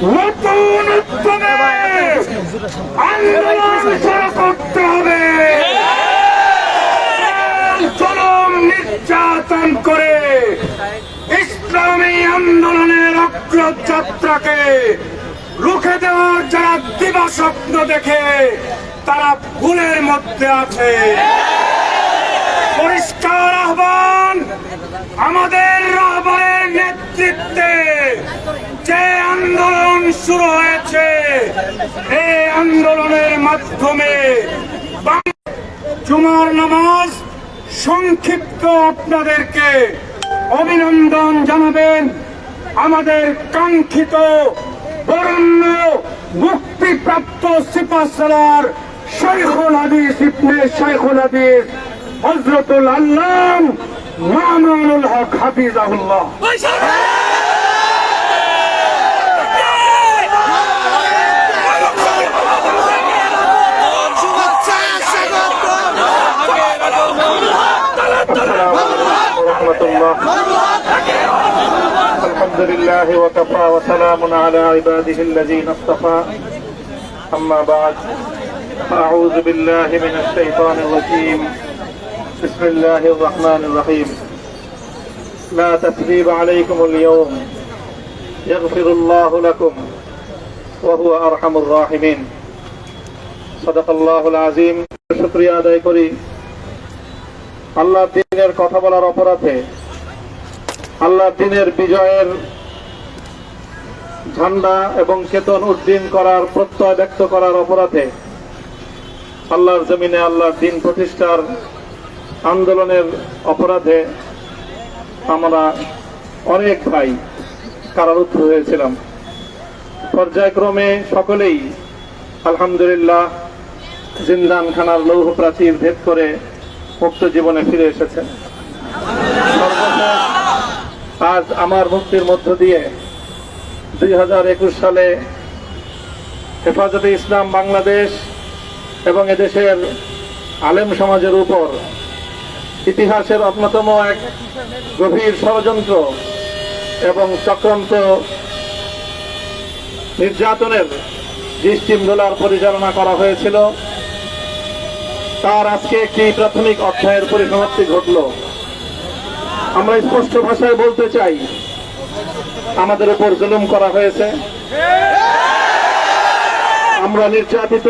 নতুন উদ্যমে আন্দোলন শুরু করতে হবে। জুলুম নির্যাতন করে ইসলামী আন্দোলনের অগ্রযাত্রাকে রুখে দেওয়ার যারা দিবা স্বপ্ন দেখে তারা ভুলের মধ্যে আছে। পরিষ্কার আহ্বান, আমাদের রাহবরের নেতৃত্বে যে আন্দোলন শুরু হয়েছে, এই আন্দোলনের মাধ্যমে জুমার নামাজ সংক্ষিপ্ত আপনাদেরকে অভিনন্দন জানাবেন। আমাদের কাঙ্ক্ষিত বরেণ্য মুক্তিপ্রাপ্ত সিপাহসালার শাইখুল হাদিস ইবনে শাইখুল হাদিস হযরতুল আল্লাম মামুনুল হক হাফিজাহুল্লাহ। الحمد لله وكفى وسلام على عباده الذين اصطفى أما بعد أعوذ بالله من الشيطان الرجيم بسم الله الرحمن الرحيم لا تثريب عليكم اليوم يغفر الله لكم وهو أرحم الراحمين صدق الله العظيم শুকরিয়া আদায় করি আল্লাহ দ্বীনের কথা বলার অপরাধে, আল্লাহ দ্বীনের বিজয়ের ঝান্ডা এবং চেতন উড্ডীন করার প্রত্যয় ব্যক্ত করার অপরাধে, আল্লাহর জমিনে আল্লাহর দ্বীন প্রতিষ্ঠার আন্দোলনের অপরাধে আমরা অনেক ভাই কারারুদ্ধ হয়েছিলাম। পর্যায়ক্রমে সকলেই আলহামদুলিল্লাহ জিন্দানখানার লৌহ প্রাচীর ভেদ করে মুক্ত জীবনে ফিরে এসেছেন। আজ আমার মুক্তির মধ্য দিয়ে 2021 সালে হেফাজতে ইসলাম বাংলাদেশ এবং এদেশের আলেম সমাজের উপর ইতিহাসের অন্যতম এক গভীর ষড়যন্ত্র এবং চক্রান্ত নির্যাতনের যে স্টিমরোলার পরিচালনা করা হয়েছিল, তার আজকে একটি প্রাথমিক অধ্যায়ের পরিসমাপ্তি ঘটল। আমরা স্পষ্ট ভাষায় বলতে চাই, আমাদের উপর জুলুম করা হয়েছে, আমরা নির্যাতিত,